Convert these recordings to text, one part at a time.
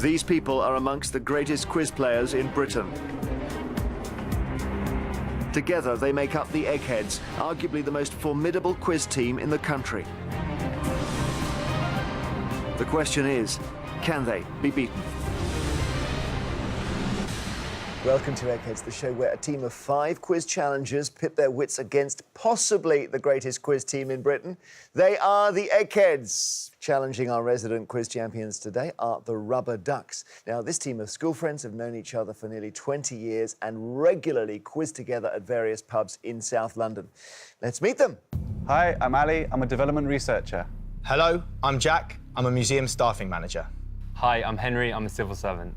These people are amongst the greatest quiz players in Britain. Together, they make up the Eggheads, arguably the most formidable quiz team in the country. The question is, can they be beaten? Welcome to Eggheads, the show where a team of 5 quiz challengers pit their wits against possibly the greatest quiz team in Britain. They are the Eggheads. Challenging our resident quiz champions today are the Rubber Ducks. Now, this team of school friends have known each other for nearly 20 years and regularly quiz together at various pubs in South London. Let's meet them. Hi, I'm Ali. I'm a development researcher. Hello, I'm Jack. I'm a museum staffing manager. Hi, I'm Henry. I'm a civil servant.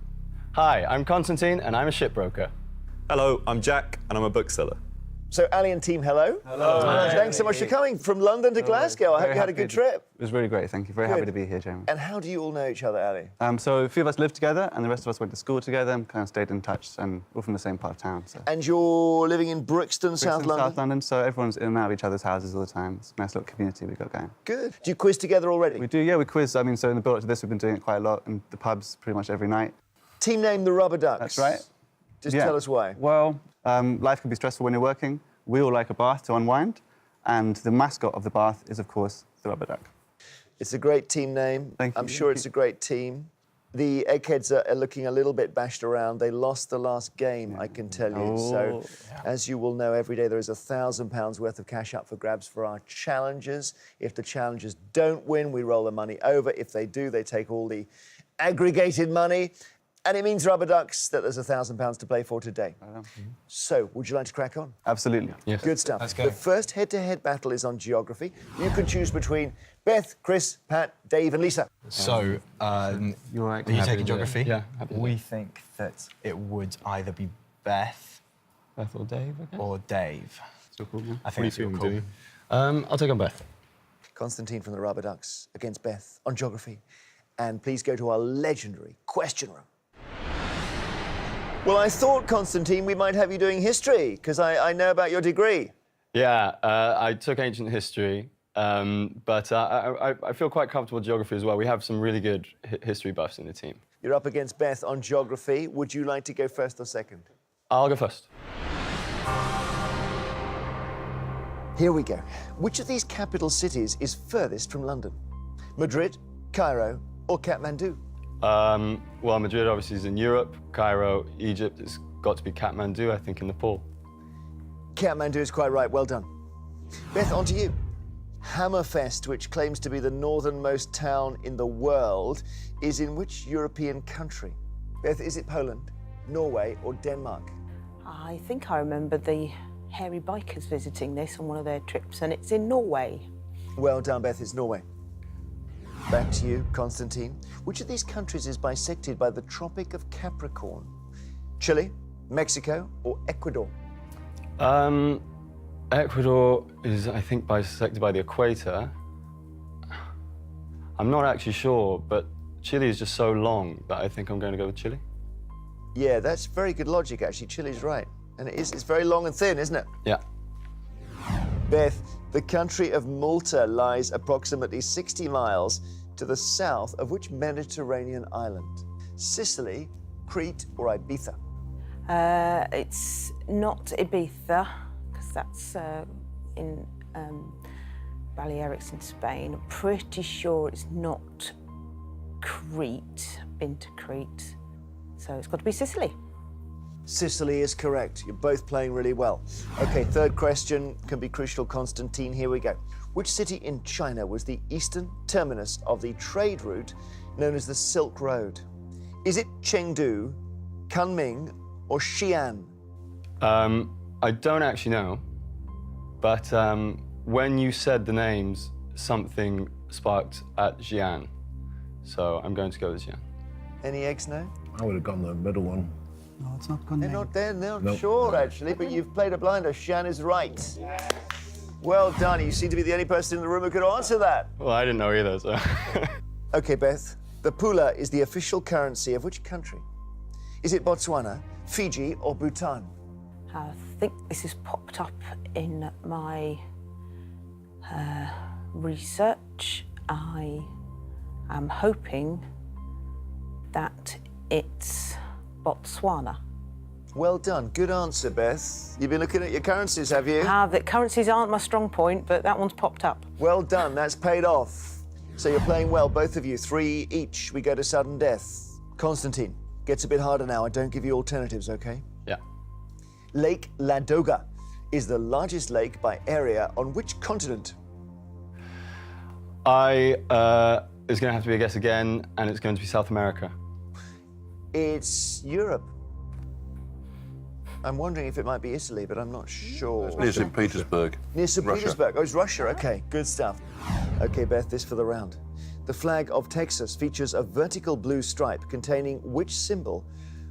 Hi, I'm Constantine and I'm a shipbroker. Hello, I'm Jack and I'm a bookseller. So, Ali and team, hello. Hello. Hi. Thanks so much for coming from London to Glasgow. I hope you had a good trip. It was really great, thank you. Very happy to be here, Jeremy. And how do you all know each other, Ali? So a few of us lived together and the rest of us went to school together and kind of stayed in touch, and we're from the same part of town. So. And you're living in Brixton, South London? South London, so everyone's in and out of each other's houses all the time. It's a nice little community we've got going. Good. Do you quiz together already? We do, yeah, we quiz. I mean, so in the build-up to this, we've been doing it quite a lot in the pubs pretty much every night. Team name the Rubber Ducks. That's right. Just tell us why. Well, life can be stressful when you're working. We all like a bath to unwind, and the mascot of the bath is, of course, the Rubber Duck. It's a great team name. Thank you. I'm sure it's a great team. The Eggheads are looking a little bit bashed around. They lost the last game, I can tell you. So, as you will know, every day there is £1,000 worth of cash up for grabs for our challengers. If the challengers don't win, we roll the money over. If they do, they take all the aggregated money. And it means, Rubber Ducks, that there's £1,000 to play for today. So, would you like to crack on? Absolutely. Yes. Good stuff. Let's go. The first head-to-head battle is on geography. You can choose between Beth, Chris, Pat, Dave and Lisa. So, are you taking geography? Yeah, happy to. We think that it would either be Beth Beth or Dave, okay. or Dave. So cool, yeah. I think that's What cool. do you think? I'll take on Beth. Constantine from the Rubber Ducks against Beth on geography. And please go to our legendary question room. Well, I thought, Constantine, we might have you doing history, because I know about your degree. Yeah, I took ancient history, but I feel quite comfortable with geography as well. We have some really good history buffs in the team. You're up against Beth on geography. Would you like to go first or second? I'll go first. Here we go. Which of these capital cities is furthest from London? Madrid, Cairo, or Kathmandu? Well, Madrid obviously is in Europe. Cairo, Egypt, it's got to be Kathmandu, I think, in Nepal. Kathmandu is quite right. Well done. Beth, on to you. Hammerfest, which claims to be the northernmost town in the world, is in which European country? Beth, is it Poland, Norway, or Denmark? I think I remember the hairy bikers visiting this on one of their trips, and it's in Norway. Well done, Beth. It's Norway. Back to you, Constantine. Which of these countries is bisected by the Tropic of Capricorn? Chile, Mexico, or Ecuador? Ecuador is, I think, bisected by the equator. I'm not actually sure, but Chile is just so long that I think I'm going to go with Chile. Yeah, that's very good logic, actually. Chile's right. And it's very long and thin, isn't it? Yeah. Beth, the country of Malta lies approximately 60 miles to the south of which Mediterranean island? Sicily, Crete, or Ibiza? It's not Ibiza, because that's in Balearics in Spain. I'm pretty sure it's not Crete. I've been to Crete. So it's got to be Sicily. Sicily is correct. You're both playing really well. OK, third question can be crucial, Constantine. Here we go. Which city in China was the eastern terminus of the trade route known as the Silk Road? Is it Chengdu, Kunming, or Xi'an? I don't actually know, but when you said the names, something sparked at Xi'an. So I'm going to go with Xi'an. Any eggs now? I would have gone the middle one. No, it's not good. They're not Nope. sure, actually, but you've played a blinder. Xi'an is right. Well done. You seem to be the only person in the room who could answer that. Well, I didn't know either, so. OK, Beth. The pula is the official currency of which country? Is it Botswana, Fiji, or Bhutan? I think this has popped up in my research. I am hoping that it's Botswana. Well done. Good answer, Beth. You've been looking at your currencies, have you? The currencies aren't my strong point, but that one's popped up. Well done. That's paid off. So you're playing well, both of you. 3 each. We go to sudden death. Constantine, gets a bit harder now. I don't give you alternatives, OK? Yeah. Lake Ladoga is the largest lake by area on which continent? It's going to have to be a guess again, and it's going to be South America. It's Europe. I'm wondering if it might be Italy, but I'm not sure. Near St. Petersburg. Near St. Russia. Petersburg. Oh, it's Russia. OK, good stuff. OK, Beth, this for the round. The flag of Texas features a vertical blue stripe containing which symbol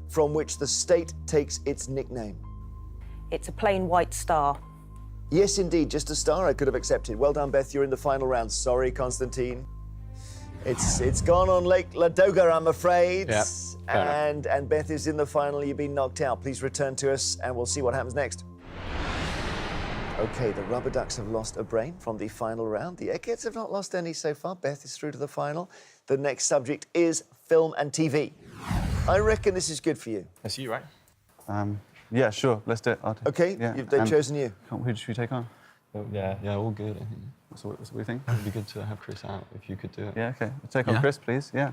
from which the state takes its nickname? It's a plain white star. Yes, indeed, just a star I could have accepted. Well done, Beth, you're in the final round. Sorry, Constantine. It's gone on Lake Ladoga, I'm afraid. Yeah, fair enough. And Beth is in the final. You've been knocked out. Please return to us and we'll see what happens next. OK, the Rubber Ducks have lost a brain from the final round. The Eggheads have not lost any so far. Beth is through to the final. The next subject is film and TV. I reckon this is good for you. That's you, right? Yeah, sure. Let's do it. OK, Yeah. they've chosen you. Who should we take on? Yeah, all good, I think. So what do you think? It'd be good to have Chris out if you could do it. Yeah, OK. We'll take on Chris, please. Yeah.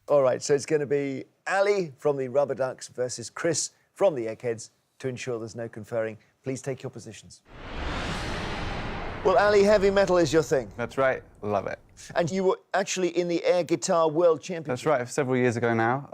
All right, so it's going to be Ali from the Rubber Ducks versus Chris from the Eggheads. To ensure there's no conferring, please take your positions. Well, Ali, heavy metal is your thing. That's right. Love it. And you were actually in the Air Guitar World Championship. That's right. Several years ago now,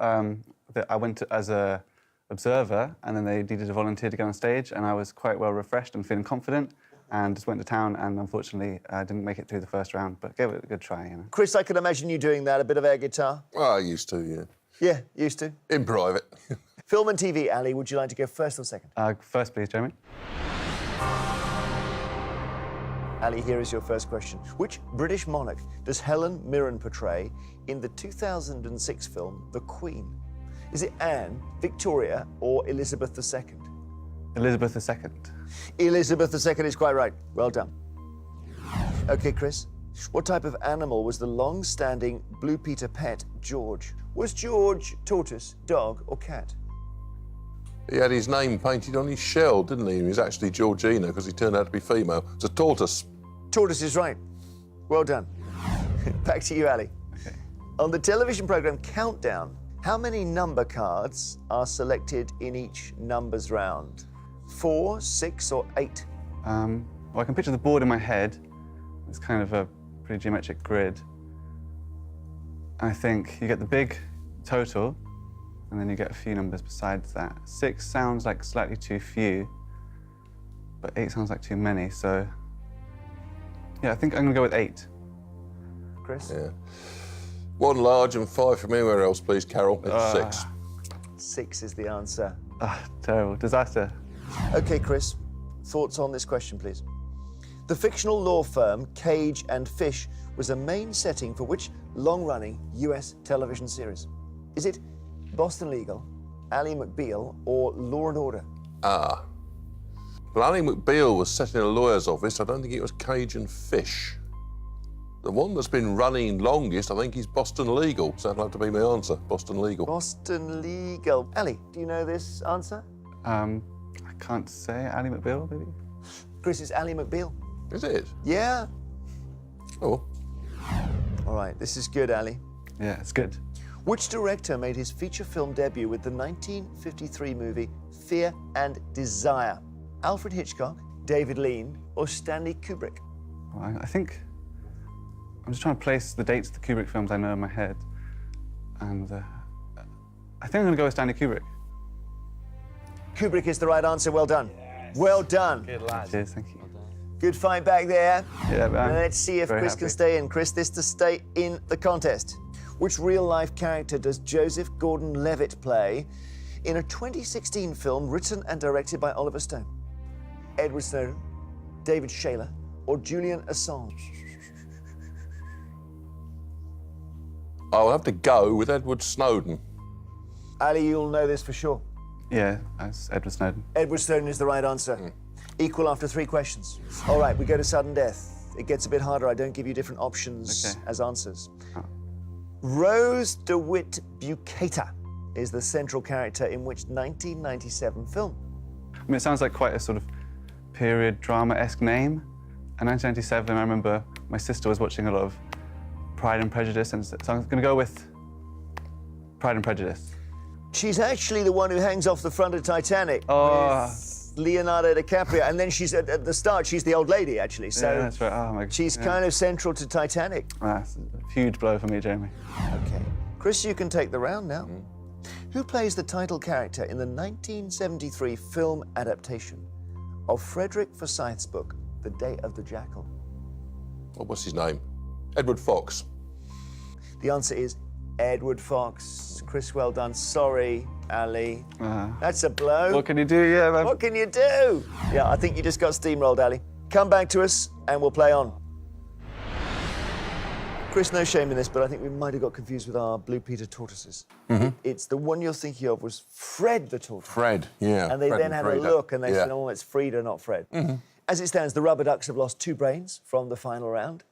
I went as a observer, and then they needed a volunteer to go on stage, and I was quite well refreshed and feeling confident, and just went to town, and unfortunately I didn't make it through the first round, but gave it a good try, you know. Chris, I can imagine you doing that, a bit of air guitar. Well, I used to, yeah. Yeah, used to. In private. Film and TV, Ali, would you like to go first or second? First, please, Jeremy. Ali, here is your first question. Which British monarch does Helen Mirren portray in the 2006 film The Queen? Is it Anne, Victoria, or Elizabeth II? Elizabeth II. Elizabeth II is quite right. Well done. OK, Chris. What type of animal was the long-standing Blue Peter pet, George? Was George tortoise, dog, or cat? He had his name painted on his shell, didn't he? He was actually Georgina because he turned out to be female. It's a tortoise. Tortoise is right. Well done. Back to you, Ali. Okay. On the television programme Countdown, how many number cards are selected in each numbers round? 4, 6, or 8? Well, I can picture the board in my head. It's kind of a pretty geometric grid. I think you get the big total, and then you get a few numbers besides that. 6 sounds like slightly too few, but 8 sounds like too many, so yeah, I think I'm gonna go with 8. Chris? Yeah. 1 large and 5 from anywhere else, please, Carol. It's 6. 6 is the answer. Terrible. Disaster. OK, Chris, thoughts on this question, please. The fictional law firm Cage and Fish was a main setting for which long-running US television series? Is it Boston Legal, Ally McBeal, or Law and Order? Well, Ally McBeal was set in a lawyer's office. I don't think it was Cage and Fish. The one that's been running longest, I think, is Boston Legal. So that'll have to be my answer, Boston Legal. Boston Legal. Ali, do you know this answer? I can't say. Ally McBeal, maybe? Chris, it's Ally McBeal. Is it? Yeah. Oh. All right, this is good, Ali. Yeah, it's good. Which director made his feature film debut with the 1953 movie Fear and Desire? Alfred Hitchcock, David Lean, or Stanley Kubrick? Well, I think I'm just trying to place the dates of the Kubrick films I know in my head, and I think I'm going to go with Stanley Kubrick. Kubrick is the right answer. Well done. Yes. Well done. Good lad. Cheers, thank you. Good fight back there. Yeah, man. Let's see if Chris can stay in. Chris, this to stay in the contest. Which real-life character does Joseph Gordon-Levitt play in a 2016 film written and directed by Oliver Stone? Edward Snowden, David Shayler, or Julian Assange? I'll have to go with Edward Snowden. Ali, you'll know this for sure. Yeah, that's Edward Snowden. Edward Snowden is the right answer. Equal after 3 questions. All right, we go to sudden death. It gets a bit harder. I don't give you different options Okay. as answers. Oh. Rose DeWitt Bucata is the central character in which 1997 film? I mean, it sounds like quite a sort of period drama-esque name. And 1997, I remember my sister was watching a lot of Pride and Prejudice, and so I'm going to go with Pride and Prejudice. She's actually the one who hangs off the front of Titanic Oh. with Leonardo DiCaprio, and then she's at the start. She's the old lady, actually. So Yeah, that's right. Oh my God. she's kind of central to Titanic. That's a huge blow for me, Jeremy. Okay, Chris, you can take the round now. Who plays the title character in the 1973 film adaptation of Frederick Forsyth's book, The Day of the Jackal? What's his name? Edward Fox. The answer is Edward Fox. Chris, well done. Sorry, Ali. That's a blow. What can you do? Yeah, man. What can you do? Yeah, I think you just got steamrolled, Ali. Come back to us and we'll play on. Chris, no shame in this, but I think we might have got confused with our Blue Peter tortoises. It's the one you're thinking of was Fred the tortoise. Fred, yeah. And they Fred then had a Freda. look and they Yeah. said, oh, it's Frida, not Fred. As it stands, the Rubber Ducks have lost 2 brains from the final round.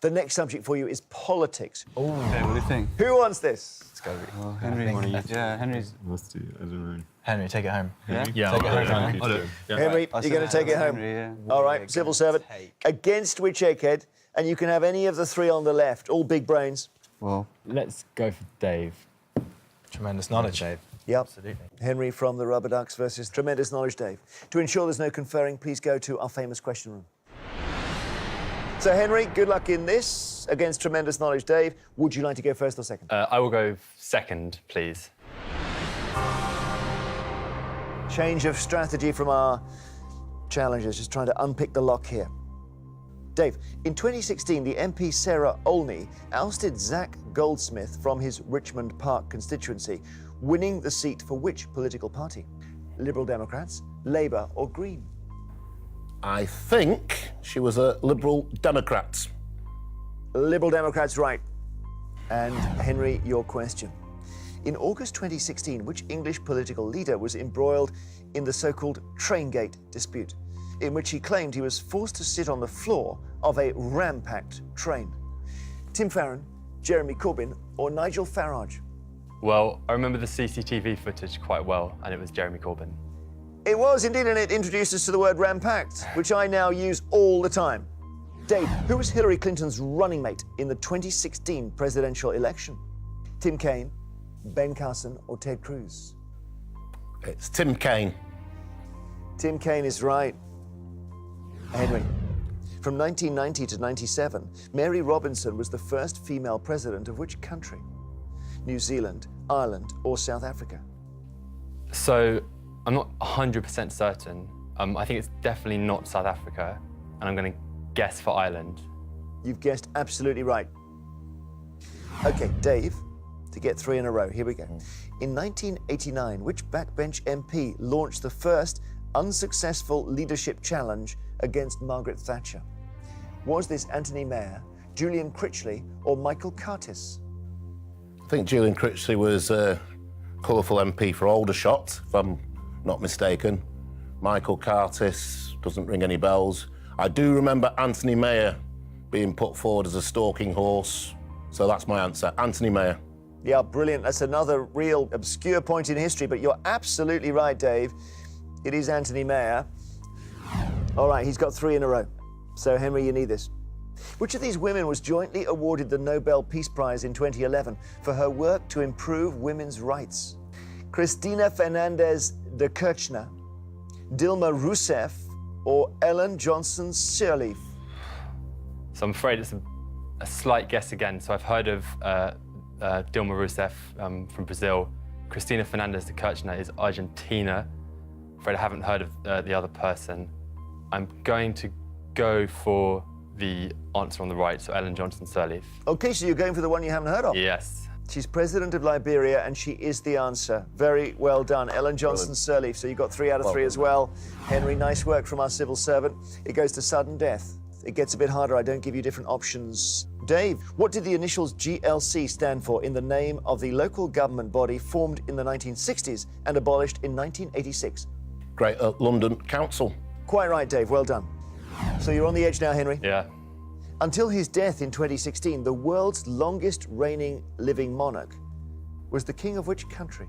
The next subject for you is politics. Okay, what do you think? Who wants this? It's gotta be. Well, Henry. Yeah, Henry's. Must do, I don't know. Henry, take it home. Yeah? Yeah, Take it home, Henry. Henry. Henry, I'll you're going to take it home. Henry, yeah. All right, civil servant. take? Against which egghead? And you can have any of the 3 on the left, all big brains. Well, Let's go for Dave. Tremendous knowledge, Dave. Yep. Absolutely. Henry from the Rubber Ducks versus Tremendous Knowledge Dave. To ensure there's no conferring, please go to our famous question room. So, Henry, good luck in this against Tremendous Knowledge Dave. Would you like to go first or second? I will go second, please. Change of strategy from our challengers, just trying to unpick the lock here. Dave, in 2016, the MP Sarah Olney ousted Zach Goldsmith from his Richmond Park constituency, winning the seat for which political party? Liberal Democrats, Labour or Green? I think she was a Liberal Democrat. Liberal Democrats, right. And Henry, your question. In August 2016, which English political leader was embroiled in the so-called Traingate dispute, in which he claimed he was forced to sit on the floor of a ram-packed train? Tim Farron, Jeremy Corbyn, or Nigel Farage? Well, I remember the CCTV footage quite well, and it was Jeremy Corbyn. It was indeed, and it introduced us to the word ram-packed, which I now use all the time. Dave, who was Hillary Clinton's running mate in the 2016 presidential election? Tim Kaine, Ben Carson, or Ted Cruz? It's Tim Kaine. Tim Kaine is right. Henry, from 1990 to 97, Mary Robinson was the first female president of which country? New Zealand, Ireland, or South Africa? So, I'm not 100% certain. I think it's definitely not South Africa, and I'm going to guess for Ireland. You've guessed absolutely right. Okay, Dave, to get 3 in a row, here we go. In 1989, which backbench MP launched the first unsuccessful leadership challenge against Margaret Thatcher? Was this Anthony Mayer, Julian Critchley, or Michael Curtis? I think Julian Critchley was a colourful MP for Aldershot, if I'm not mistaken. Michael Curtis doesn't ring any bells. I do remember Anthony Mayer being put forward as a stalking horse, so that's my answer, Anthony Mayer. Yeah, brilliant. That's another real obscure point in history, but you're absolutely right, Dave. It is Anthony Mayer. All right, he's got 3 in a row. So, Henry, you need this. Which of these women was jointly awarded the Nobel Peace Prize in 2011 for her work to improve women's rights? Christina Fernandez de Kirchner, Dilma Rousseff, or Ellen Johnson Sirleaf? So I'm afraid it's a slight guess again. So I've heard of Dilma Rousseff from Brazil. Cristina Fernandez de Kirchner is Argentina. I'm afraid I haven't heard of the other person. I'm going to go for the answer on the right, so Ellen Johnson Sirleaf. Okay, so you're going for the one you haven't heard of? Yes. She's president of Liberia, and she is the answer. Very well done, Ellen Johnson Sirleaf. So you got 3 out of 3 as well. Henry, nice work from our civil servant. It goes to sudden death. It gets a bit harder. I don't give you different options. Dave, what did the initials GLC stand for in the name of the local government body formed in the 1960s and abolished in 1986? Greater London Council. Quite right, Dave. Well done. So you're on the edge now, Henry. Yeah. Until his death in 2016, the world's longest reigning living monarch was the king of which country?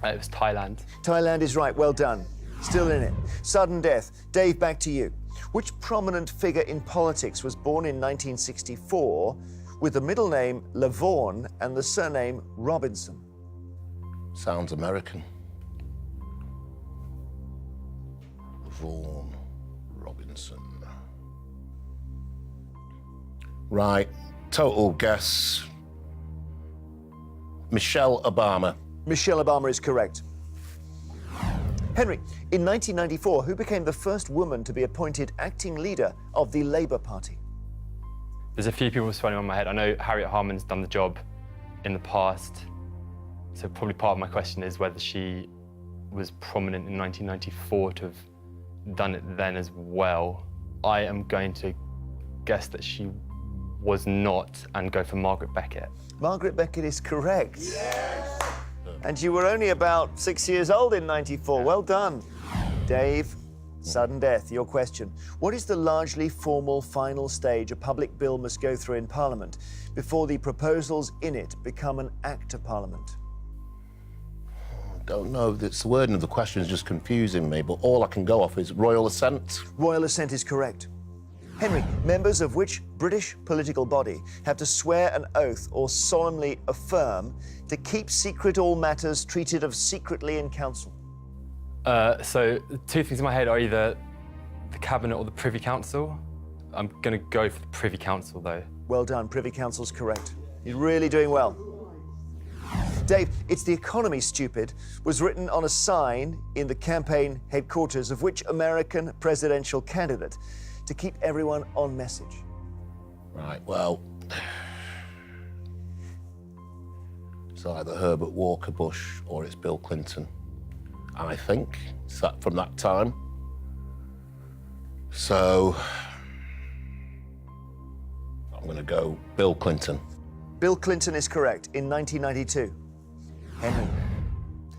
It was Thailand. Thailand is right, well done. Still in it. Sudden death. Dave, back to you. Which prominent figure in politics was born in 1964 with the middle name Lavaughan and the surname Robinson? Sounds American. Vaughan Robinson. Right, total guess. Michelle Obama. Michelle Obama is correct. Henry, in 1994, who became the first woman to be appointed acting leader of the Labour Party? There's a few people swirling on my head. I know Harriet Harman's done the job in the past, so probably part of my question is whether she was prominent in 1994 to have done it then as well. I am going to guess that she was not and go for Margaret Beckett. Margaret Beckett is correct. Yes! And you were only about 6 years old in 94. Well done. Dave, sudden death, your question. What is the largely formal final stage a public bill must go through in Parliament before the proposals in it become an Act of Parliament? I don't know, it's the wording of the question is just confusing me, but all I can go off is royal assent. Royal assent is correct. Henry, members of which British political body have to swear an oath or solemnly affirm to keep secret all matters treated of secretly in council? So the two things in my head are either the Cabinet or the Privy Council. I'm going to go for the Privy Council, though. Well done, Privy Council's correct. You're really doing well. Dave, "It's the economy, stupid," was written on a sign in the campaign headquarters of which American presidential candidate to keep everyone on message? Right, well, it's either Herbert Walker Bush or it's Bill Clinton. I think it's that from that time. So I'm going to go Bill Clinton. Bill Clinton is correct in 1992. Henry,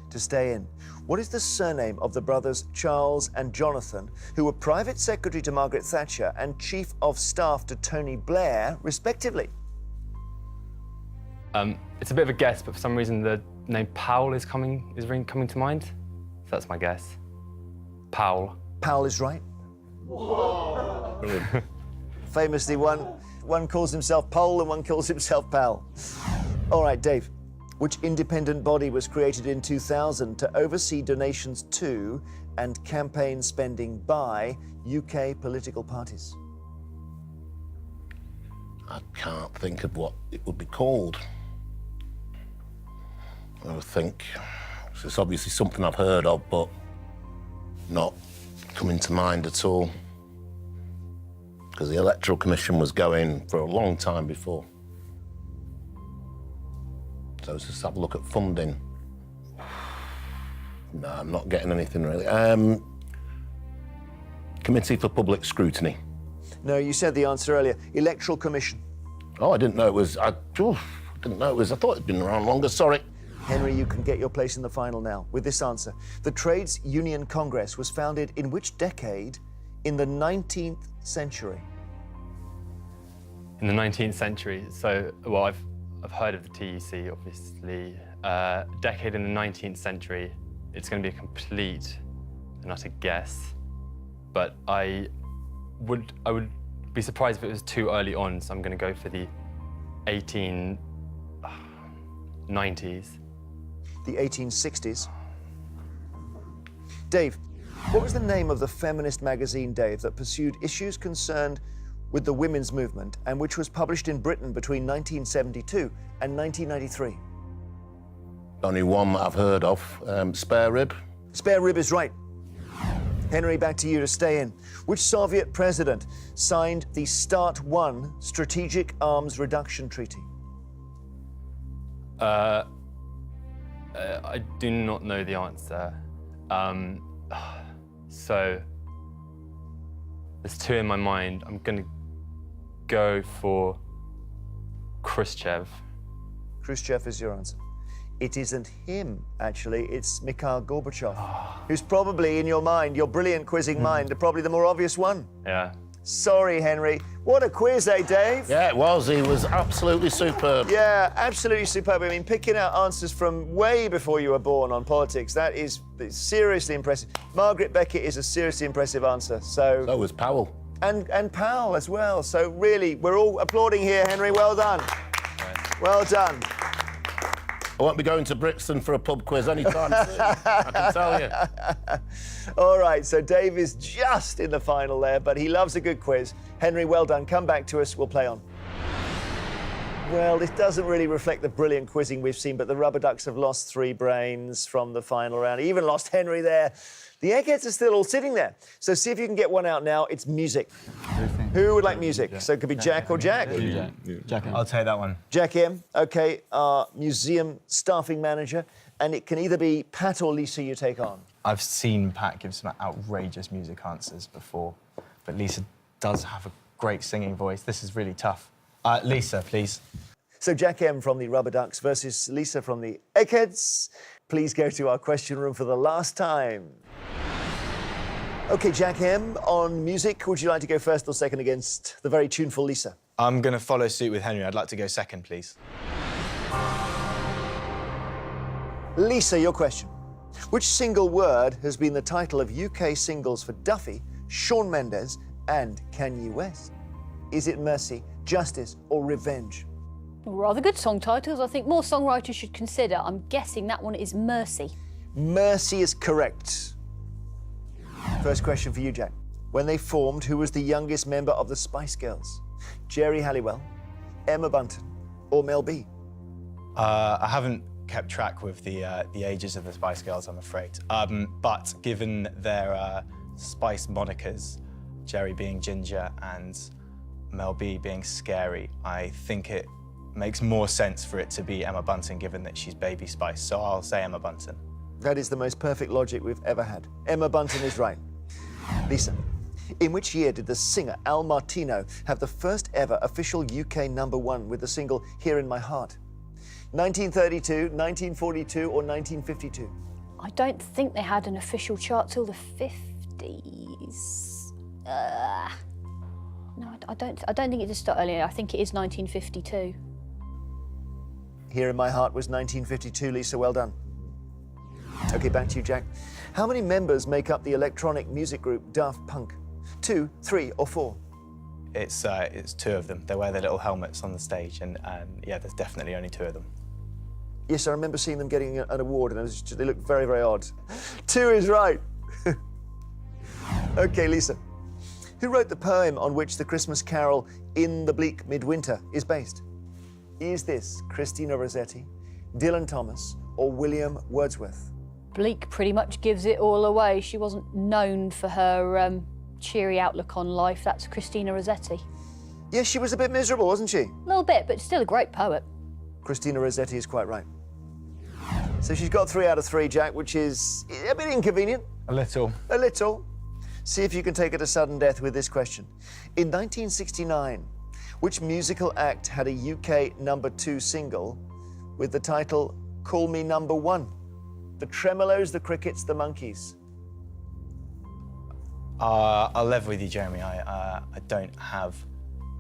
to stay in, what is the surname of the brothers Charles and Jonathan, who were private secretary to Margaret Thatcher and chief of staff to Tony Blair, respectively? It's a bit of a guess, but for some reason the name Powell is coming to mind. So that's my guess. Powell. Powell is right. Brilliant. Famously, one calls himself Pole and one calls himself Powell. All right, Dave. Which independent body was created in 2000 to oversee donations to and campaign spending by UK political parties? I can't think of what it would be called. I would think it's obviously something I've heard of, but not coming to mind at all. Because the Electoral Commission was going for a long time before. So let's just have a look at funding. No, I'm not getting anything really. Committee for Public Scrutiny. No, you said the answer earlier. Electoral Commission. Oh, I didn't know it was. I thought it'd been around longer. Sorry. Henry, you can get your place in the final now with this answer. The Trades Union Congress was founded in which decade in the 19th century? In the 19th century. So, well, I've heard of the TUC, obviously. Decade in the 19th century. It's going to be a complete and utter guess, but I would be surprised if it was too early on. So I'm going to go for the 1890s. The 1860s. Dave, what was the name of the feminist magazine, Dave, that pursued issues concerned with the women's movement and which was published in Britain between 1972 and 1993? Only one that I've heard of. Spare Rib. Spare Rib is right. Henry, back to you to stay in. Which Soviet president signed the START 1 Strategic Arms Reduction Treaty? I do not know the answer. So there's two in my mind. I'm going to go for Khrushchev. Khrushchev is your answer. It isn't him, actually. It's Mikhail Gorbachev, who's probably, in your mind, your brilliant quizzing mind, probably the more obvious one. Yeah. Sorry, Henry. What a quiz, eh, Dave? Yeah, it was. He was absolutely superb. Yeah, absolutely superb. I mean, picking out answers from way before you were born on politics, that is seriously impressive. Margaret Beckett is a seriously impressive answer. So was Powell. And Powell as well. So really, we're all applauding here, Henry. Well done. Well done. I won't be going to Brixton for a pub quiz anytime soon, I can tell you. All right, so Dave is just in the final there, but he loves a good quiz. Henry, well done. Come back to us. We'll play on. Well, this doesn't really reflect the brilliant quizzing we've seen, but the Rubber Ducks have lost 3 brains from the final round. Even lost Henry there. The Eggheads are still all sitting there. So see if you can get one out now. It's music. Who would like music? So it could be Jack or Jack. Jack, I'll take that one. Jack M, OK, our museum staffing manager. And it can either be Pat or Lisa you take on. I've seen Pat give some outrageous music answers before, but Lisa does have a great singing voice. This is really tough. Lisa, please. So Jack M from the Rubber Ducks versus Lisa from the Eggheads. Please go to our question room for the last time. OK, Jack M, on music, would you like to go first or second against the very tuneful Lisa? I'm going to follow suit with Henry. I'd like to go second, please. Lisa, your question. Which single word has been the title of UK singles for Duffy, Shawn Mendes and Kanye West? Is it Mercy, Justice or Revenge? Rather good song titles. I think more songwriters should consider. I'm guessing that one is Mercy. Mercy is correct. First question for you, Jack. When they formed, who was the youngest member of the Spice Girls? Jerry Halliwell, Emma Bunton or Mel B? I haven't kept track with the ages of the Spice Girls, I'm afraid. But given their Spice monikers, Jerry being Ginger and Mel B being Scary, I think it makes more sense for it to be Emma Bunton, given that she's Baby Spice. So I'll say Emma Bunton. That is the most perfect logic we've ever had. Emma Bunton is right. Lisa, in which year did the singer Al Martino have the first ever official UK #1 with the single Here in My Heart? 1932, 1942 or 1952? I don't think they had an official chart till the 50s. No, I don't think it did start earlier. I think it is 1952. Here in My Heart was 1952, Lisa, well done. OK, back to you, Jack. How many members make up the electronic music group Daft Punk? 2, 3 or 4? It's 2 of them. They wear their little helmets on the stage, and yeah, there's definitely only 2 of them. Yes, I remember seeing them getting an award, and they looked very, very odd. 2 is right. OK, Lisa. Who wrote the poem on which the Christmas carol In the Bleak Midwinter is based? Is this Christina Rossetti, Dylan Thomas, or William Wordsworth? Bleak pretty much gives it all away. She wasn't known for her cheery outlook on life. That's Christina Rossetti. Yes, she was a bit miserable, wasn't she? A little bit, but still a great poet. Christina Rossetti is quite right. So she's got 3 out of 3, Jack, which is a bit inconvenient. A little. A little. See if you can take it to sudden death with this question. In 1969, which musical act had a UK #2 single with the title Call Me Number One? The Tremolos, the Crickets, the Monkeys. I'll level with you, Jeremy. I don't have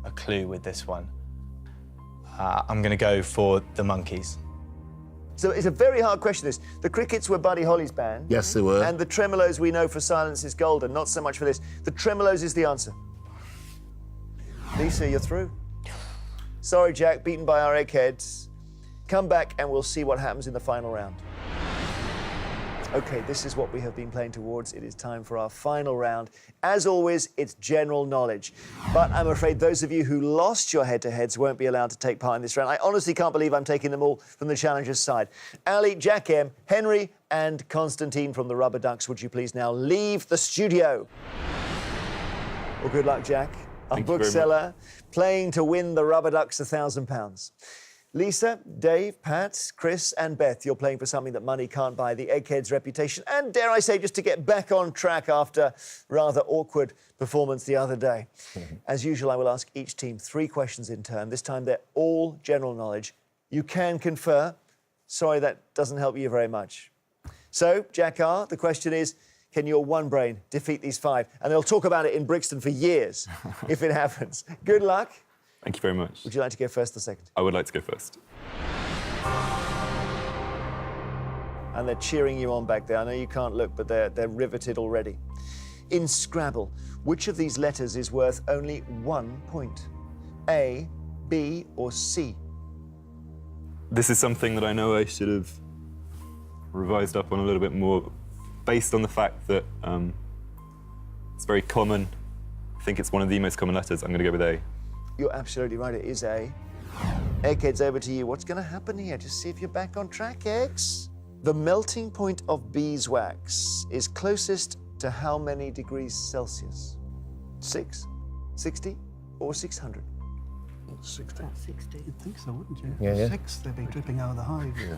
a clue with this one. I'm going to go for the Monkeys. So it's a very hard question, this. The Crickets were Buddy Holly's band. Yes, they were. And the Tremolos we know for Silence is Golden, not so much for this. The Tremolos is the answer. Lisa, you're through. Sorry, Jack, beaten by our Eggheads. Come back and we'll see what happens in the final round. OK, this is what we have been playing towards. It is time for our final round. As always, it's general knowledge. But I'm afraid those of you who lost your head-to-heads won't be allowed to take part in this round. I honestly can't believe I'm taking them all from the challengers' side. Ali, Jack M, Henry and Constantine from the Rubber Ducks, would you please now leave the studio? Well, good luck, Jack. Our bookseller, playing to win the Rubber Ducks £1,000. Lisa, Dave, Pat, Chris and Beth, you're playing for something that money can't buy, the Eggheads' reputation, and dare I say, just to get back on track after rather awkward performance the other day. As usual, I will ask each team 3 questions in turn. This time they're all general knowledge. You can confer. Sorry, that doesn't help you very much. So, Jack R., the question is, Can your one brain defeat these 5? And they'll talk about it in Brixton for years if it happens. Good luck. Thank you very much. Would you like to go first or second? I would like to go first. And they're cheering you on back there. I know you can't look, but they're riveted already. In Scrabble, which of these letters is worth only 1 point? A, B, or C? This is something that I know I should have revised up on a little bit more, based on the fact that it's very common. I think it's one of the most common letters. I'm going to go with A. You're absolutely right, it is A. Eggheads, over to you. What's going to happen here? Just see if you're back on track, Eggs. The melting point of beeswax is closest to how many degrees Celsius? 6, 60, or 600? 60. 60. You'd think so, wouldn't you? Yeah. 6, they'd be dripping out of the hive. Yeah.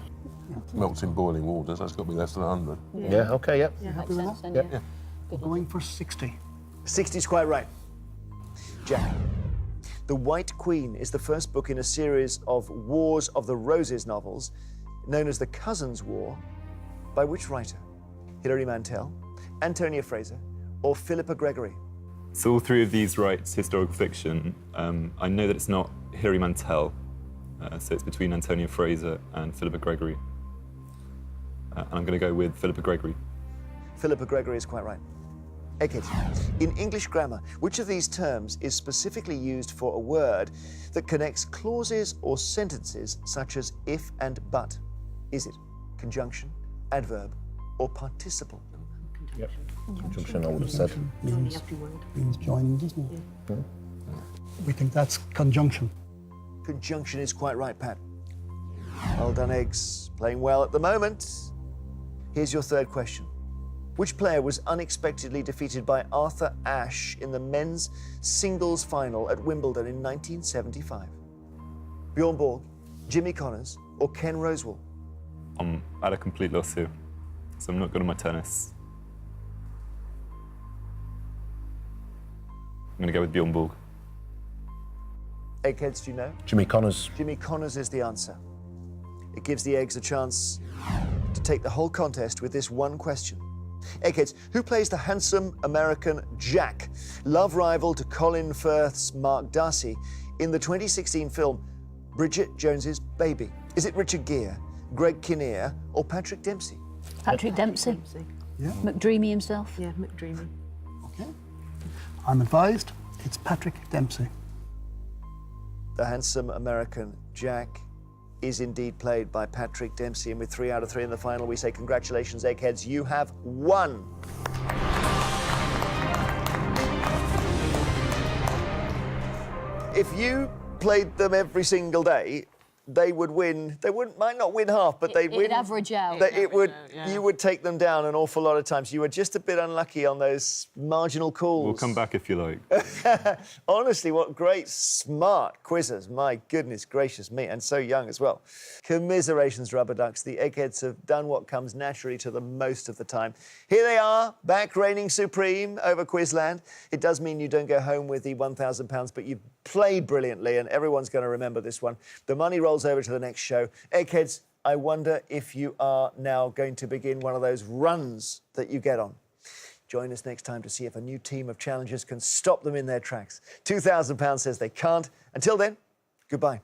Melts in boiling water, so it's got to be less than 100. Yeah, OK, yep. You happy with that? Yep. Yeah. Going for 60. 60 is quite right. Jack. The White Queen is the first book in a series of Wars of the Roses novels, known as the Cousins' War, by which writer? Hilary Mantel, Antonia Fraser, or Philippa Gregory? So all 3 of these write historical fiction. I know that it's not Hilary Mantel, so it's between Antonia Fraser and Philippa Gregory. And I'm going to go with Philippa Gregory. Philippa Gregory is quite right. Eggheads. In English grammar, which of these terms is specifically used for a word that connects clauses or sentences such as if and but? Is it conjunction, adverb, or participle? Yep. Conjunction, I would have said. Means joining, doesn't it? Yeah. We think that's conjunction. Conjunction is quite right, Pat. Well done, Eggs. Playing well at the moment. Here's your third question. Which player was unexpectedly defeated by Arthur Ashe in the men's singles final at Wimbledon in 1975? Bjorn Borg, Jimmy Connors, or Ken Rosewall? I'm at a complete loss here, so I'm not good at my tennis. I'm going to go with Bjorn Borg. Eggheads, do you know? Jimmy Connors. Jimmy Connors is the answer. It gives the Eggs a chance to take the whole contest with this one question. Eggheads, who plays the handsome American Jack, love rival to Colin Firth's Mark Darcy, in the 2016 film Bridget Jones's Baby? Is it Richard Gere, Greg Kinnear, or Patrick Dempsey? Patrick Dempsey. Yeah. McDreamy himself. Yeah, McDreamy. Okay. I'm advised it's Patrick Dempsey. The handsome American Jack is indeed played by Patrick Dempsey, and with 3 out of 3 in the final, we say congratulations, Eggheads, you have won. If you played them every single day, they would win. They might not win half, but they'd win. It'd average out. You would take them down an awful lot of times. You were just a bit unlucky on those marginal calls. We'll come back if you like. Honestly, what great, smart quizzes. My goodness gracious me, and so young as well. Commiserations, Rubber Ducks. The Eggheads have done what comes naturally to them most of the time. Here they are, back reigning supreme over Quizland. It does mean you don't go home with the £1,000, but you've played brilliantly, and everyone's going to remember this one. The money rolls over to the next show. Eggheads, I wonder if you are now going to begin one of those runs that you get on. Join us next time to see if a new team of challengers can stop them in their tracks. £2,000 says they can't. Until then, goodbye.